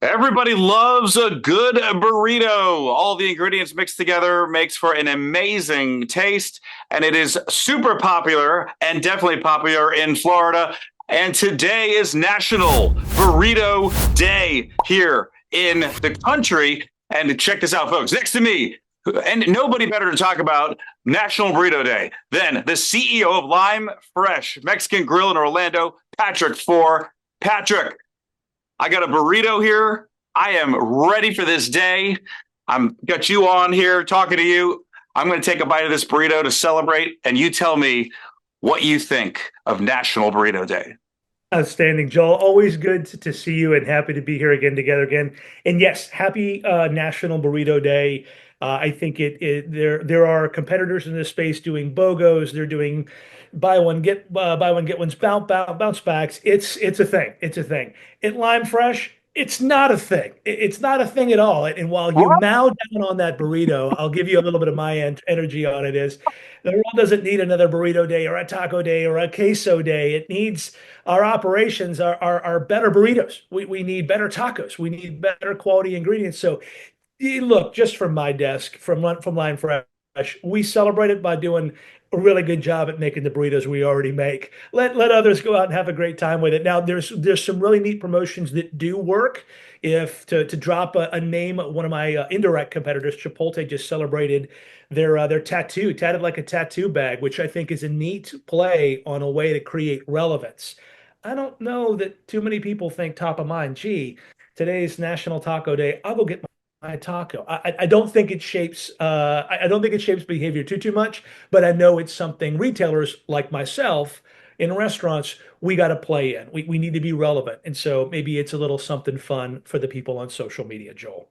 Everybody loves a good burrito. All the ingredients mixed together makes for an amazing taste, and it is super popular and definitely popular in Florida. And today is National Burrito Day here in the country. And check this out, folks. Next to me, and nobody better to talk about National Burrito Day than the CEO of Lime Fresh Mexican Grill in Orlando, Patrick Four. Patrick, I got a burrito here. I am ready for this day. I'm got you on here talking to you. I'm going to take a bite of this burrito to celebrate, and you tell me what you think of National Burrito Day. Outstanding, Joel. Always good to see you and happy to be here again together again. And yes, happy National Burrito Day. I think there are competitors in this space doing BOGOs. They're doing buy one get one's bounce backs. It's a thing. It's a thing. At Lime Fresh, it's not a thing. It's not a thing at all. And while you mow down on that burrito, I'll give you a little bit of my energy on it. Is the world doesn't need another burrito day or a taco day or a queso day. It needs our operations are better burritos. We need better tacos. We need better quality ingredients. So look, just from my desk, from Line Fresh, we celebrate it by doing a really good job at making the burritos we already make. Let others go out and have a great time with it. Now, there's some really neat promotions that do work. If to drop a name, one of my indirect competitors, Chipotle, just celebrated their tattoo, tatted like a tattoo bag, which I think is a neat play on a way to create relevance. I don't know that too many people think top of mind. Gee, today's National Taco Day. I'll go get my taco. I don't think it shapes. I don't think it shapes behavior too much. But I know it's something retailers like myself in restaurants we got to play in. We need to be relevant, and so maybe it's a little something fun for the people on social media, Joel.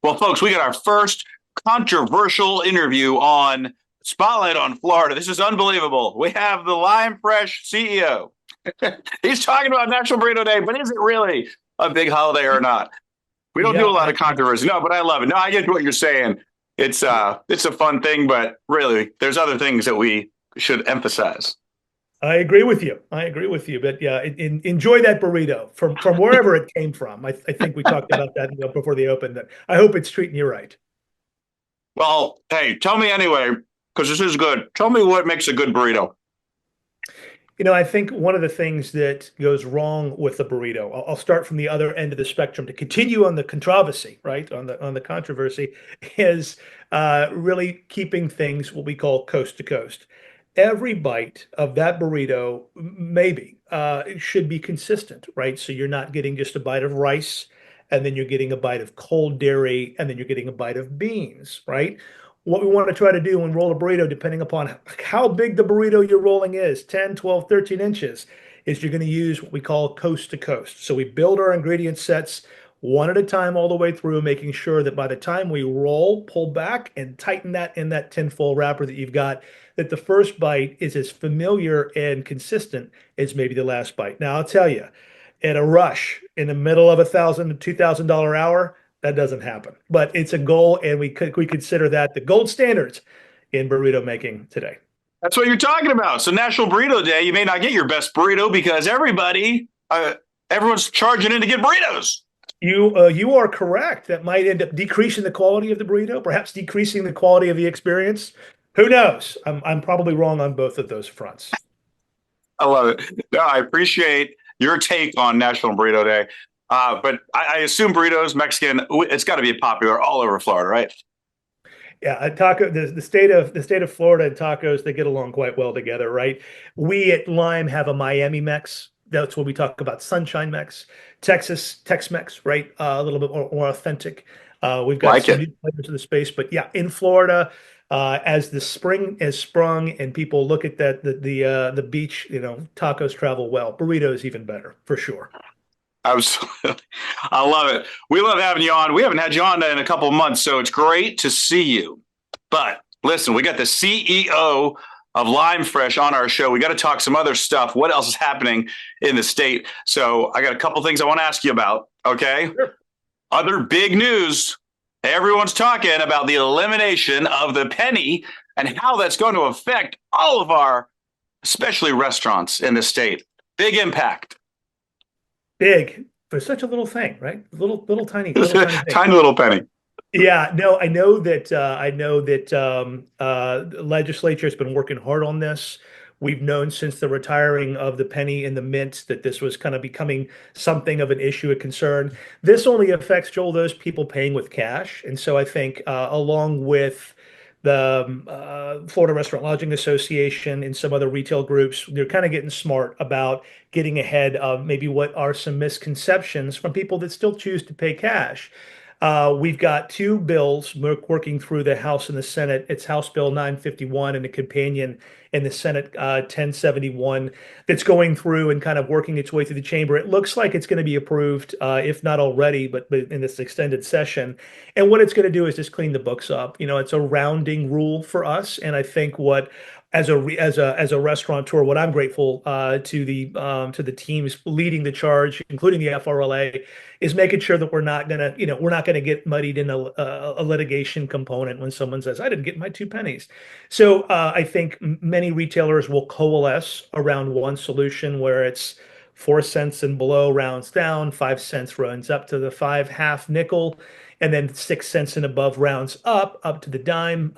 Well, folks, we got our first controversial interview on Spotlight on Florida. This is unbelievable. We have the Lime Fresh CEO. He's talking about National Burrito Day, but is it really a big holiday or not? We don't do Yeah, a lot of controversy. No, but I love it. No, I get what you're saying. It's a fun thing, but really, there's other things that we should emphasize. I agree with you. I agree with you. But yeah, enjoy that burrito from wherever it came from. I think we talked about that before they opened. I hope it's treating you right. Well, hey, tell me anyway, because this is good. Tell me what makes a good burrito. I think one of the things that goes wrong with the burrito, I'll start from the other end of the spectrum to continue on the controversy, right? On the controversy, is really keeping things what we call coast to coast. Every bite of that burrito, maybe, it should be consistent, right? So you're not getting just a bite of rice, and then you're getting a bite of cold dairy, and then you're getting a bite of beans, right? What we want to try to do when roll a burrito, depending upon how big the burrito you're rolling is, 10, 12, 13 inches, is you're going to use what we call coast to coast. So we build our ingredient sets one at a time all the way through, making sure that by the time we roll, pull back and tighten that in that tinfoil wrapper that you've got, that the first bite is as familiar and consistent as maybe the last bite. Now, I'll tell you, at a rush in the middle of $1,000 to $2,000 hour, that doesn't happen. But it's a goal, and we consider that the gold standards in burrito making today. That's what you're talking about. So National Burrito Day, you may not get your best burrito because everyone's charging in to get burritos. You are correct. That might end up decreasing the quality of the burrito, perhaps decreasing the quality of the experience. Who knows? I'm probably wrong on both of those fronts. I love it. No, I appreciate your take on National Burrito Day. But I assume burritos, Mexican, it's got to be popular all over Florida, right? Yeah, a taco. The state of Florida and tacos, they get along quite well together, right? We at Lime have a Miami Mex. That's what we talk about. Sunshine Mex, Texas Tex-Mex, right? A little bit more authentic. We've got Like some it. new flavors in the space, but yeah, in Florida, as the spring has sprung and people look at the beach, tacos travel well. Burritos even better for sure. Absolutely. I love it. We love having you on. We haven't had you on in a couple of months, so it's great to see you. But listen, we got the CEO of Lime Fresh on our show. We got to talk some other stuff. What else is happening in the state? So I got a couple things I want to ask you about. Okay. Sure. Other big news. Everyone's talking about the elimination of the penny and how that's going to affect all of our, especially restaurants in the state. Big impact. Big, for such a little thing, right? Little tiny thing. Tiny little penny. Yeah, no, I know that the legislature has been working hard on this. We've known since the retiring of the penny and the mint that this was kind of becoming something of an issue of concern. This only affects, Joel, those people paying with cash. And so I think along with the Florida Restaurant Lodging Association and some other retail groups, they're kind of getting smart about getting ahead of maybe what are some misconceptions from people that still choose to pay cash. We've got two bills working through the House and the Senate. It's House Bill 951 and a companion in the Senate 1071 that's going through and kind of working its way through the chamber. It looks like it's going to be approved, if not already, but in this extended session. And what it's going to do is just clean the books up. You know, it's a rounding rule for us, and I think what as a restaurateur, what I'm grateful to the teams leading the charge, including the FRLA, is making sure that we're not gonna get muddied in a litigation component when someone says, "I didn't get my two pennies." So I think many retailers will coalesce around one solution where it's 4 cents and below rounds down, 5 cents rounds up to the five half nickel, and then 6 cents and above rounds up to the dime.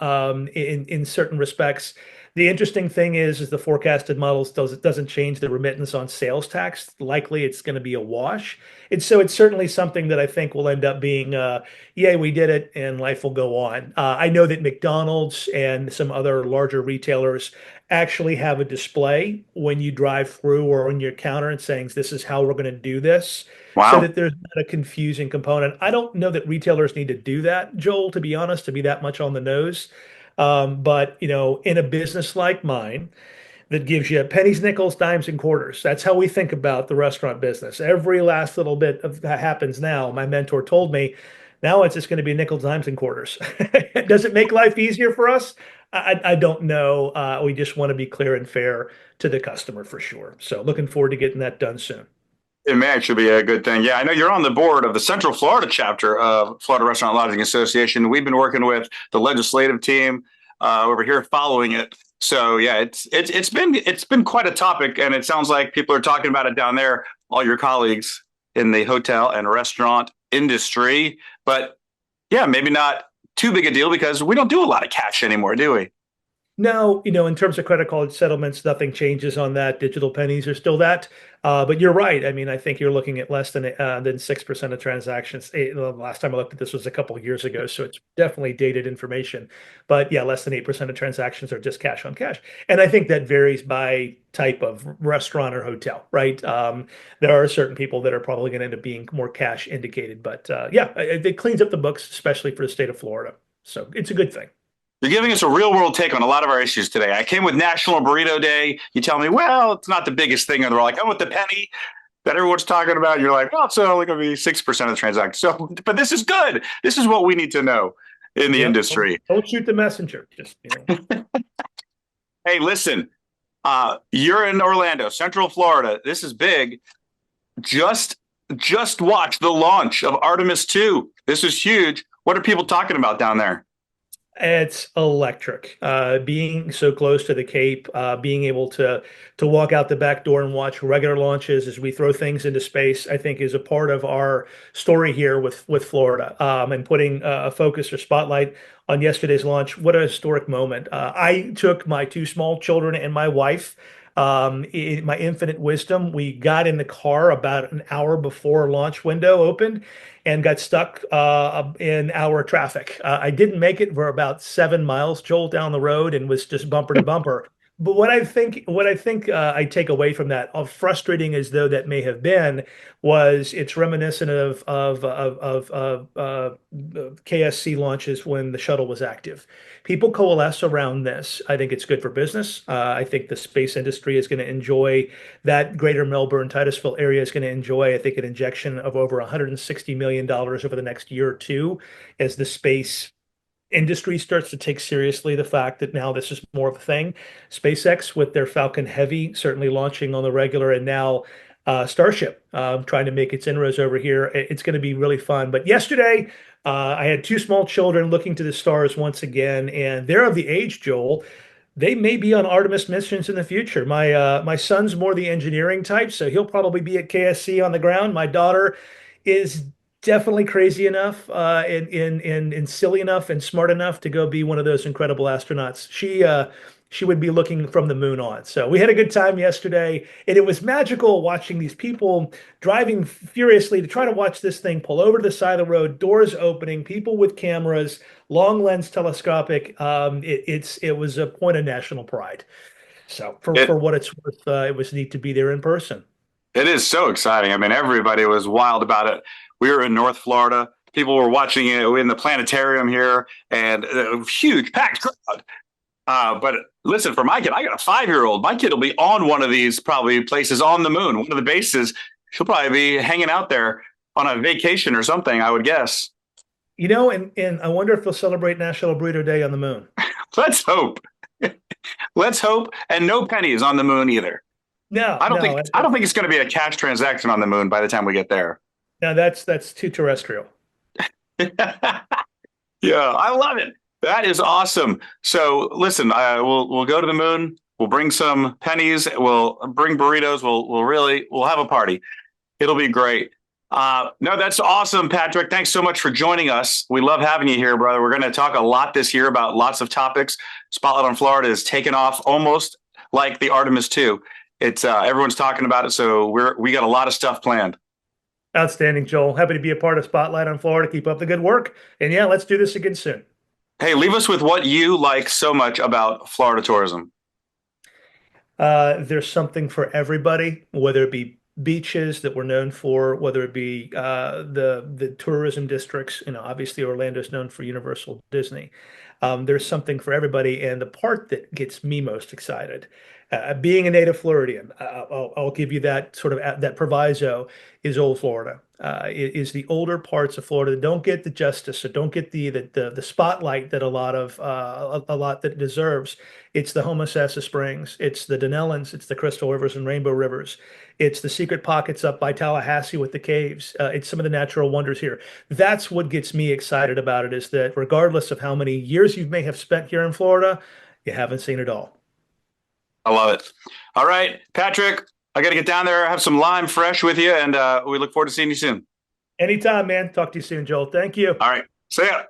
In certain respects, the interesting thing is the forecasted models doesn't change the remittance on sales tax. Likely, it's going to be a wash. And so it's certainly something that I think will end up being, yay, we did it, and life will go on. I know that McDonald's and some other larger retailers actually have a display when you drive through or on your counter and saying, this is how we're going to do this, so Wow. that there's not a confusing component. I don't know that retailers need to do that, Joel, to be honest, to be that much on the nose. But you know, in a business like mine that gives you pennies, nickels, dimes, and quarters, that's how we think about the restaurant business. Every last little bit of that happens now. My mentor told me, now it's just going to be nickels, dimes, and quarters. Does it make life easier for us? I don't know. We just want to be clear and fair to the customer for sure. So looking forward to getting that done soon. It may actually be a good thing. Yeah, I know you're on the board of the Central Florida chapter of Florida Restaurant Lodging Association. We've been working with the legislative team over here following it. So yeah, it's been quite a topic, and it sounds like people are talking about it down there. All your colleagues in the hotel and restaurant industry, but yeah, maybe not too big a deal because we don't do a lot of cash anymore, do we? No, you know, in terms of credit card settlements, nothing changes on that. Digital pennies are still that. But you're right. I mean, I think you're looking at less than 6% of transactions. The last time I looked at this was a couple of years ago, so it's definitely dated information. But yeah, less than 8% of transactions are just cash on cash. And I think that varies by type of restaurant or hotel, right? There are certain people that are probably going to end up being more cash indicated. But yeah, it cleans up the books, especially for the state of Florida. So it's a good thing. You're giving us a real world take on a lot of our issues today. I came with National Burrito Day. You tell me, well, it's not the biggest thing in the world. I come with the penny that everyone's talking about. You're like, oh, it's only going to be 6% of the transactions. So, but this is good. This is what we need to know in the Yep. industry. Don't shoot the messenger. Just, you know. Hey, listen, you're in Orlando, Central Florida. This is big. Just just watch the launch of Artemis 2. This is huge. What are people talking about down there? It's electric. Being so close to the Cape, being able to walk out the back door and watch regular launches as we throw things into space, I think is a part of our story here with Florida. And putting a focus or spotlight on yesterday's launch. What a historic moment! I took my two small children and my wife. In my infinite wisdom, we got in the car about an hour before launch window opened and got stuck in our traffic. I didn't make it for about 7 miles, Joel, down the road, and was just bumper to bumper. But what I think I take away from that, of frustrating as though that may have been, was it's reminiscent of KSC launches when the shuttle was active. People coalesce around this. I think it's good for business. I think the space industry is going to enjoy that. Greater Melbourne, Titusville area is going to enjoy, I think, an injection of over $160 million over the next year or two as the space industry starts to take seriously the fact that now this is more of a thing. SpaceX with their Falcon Heavy certainly launching on the regular, and now Starship trying to make its inroads over here. It's going to be really fun. But yesterday, I had two small children looking to the stars once again, and they're of the age, Joel. They may be on Artemis missions in the future. My son's more the engineering type, so he'll probably be at KSC on the ground. My daughter is definitely crazy enough, and silly enough and smart enough to go be one of those incredible astronauts. She would be looking from the moon on. So we had a good time yesterday, and it was magical watching these people driving furiously to try to watch this thing pull over to the side of the road, doors opening, people with cameras, long lens telescopic. It was a point of national pride. So for It what it's worth, it was neat to be there in person. it is so exciting. I mean, everybody was wild about it. We were in North Florida. People were watching it in the planetarium here, and a huge packed crowd. But listen, for my kid, I got a 5-year-old. My kid will be on one of these probably places on the moon, one of the bases. She'll probably be hanging out there on a vacation or something, I would guess. And I wonder if they'll celebrate National Burrito Day on the moon. Let's hope. Let's hope. And no pennies on the moon either. No, I don't no, think I don't think it's going to be a cash transaction on the moon by the time we get there. no, that's too terrestrial. Yeah, I love it. That is awesome. So listen, we'll go to the moon. We'll bring some pennies. We'll bring burritos. We'll have a party. It'll be great. No, that's awesome, Patrick. Thanks so much for joining us. We love having you here, brother. We're going to talk a lot this year about lots of topics. Spotlight on Florida is taken off almost like the Artemis 2. It's everyone's talking about it, so we got a lot of stuff planned. Outstanding, Joel. Happy to be a part of Spotlight on Florida. Keep up the good work. And yeah, let's do this again soon. Hey, leave us with what you like so much about Florida tourism. There's something for everybody, whether it be beaches that we're known for, whether it be the tourism districts. Obviously Orlando's known for Universal Disney. There's something for everybody, and the part that gets me most excited, being a native Floridian, I'll give you that sort of that proviso, is Old Florida. It is the older parts of Florida that don't get the justice, or don't get the spotlight that a lot that it deserves. It's the Homosassa Springs, it's the Denellins, it's the Crystal Rivers and Rainbow Rivers, it's the secret pockets up by Tallahassee with the caves. It's some of the natural wonders here. That's what gets me excited about it, is that regardless of how many years you may have spent here in Florida, you haven't seen it all. I love it. All right, Patrick, I got to get down there, have some lime fresh with you, and we look forward to seeing you soon. Anytime, man. Talk to you soon, Joel. Thank you. All right, see ya.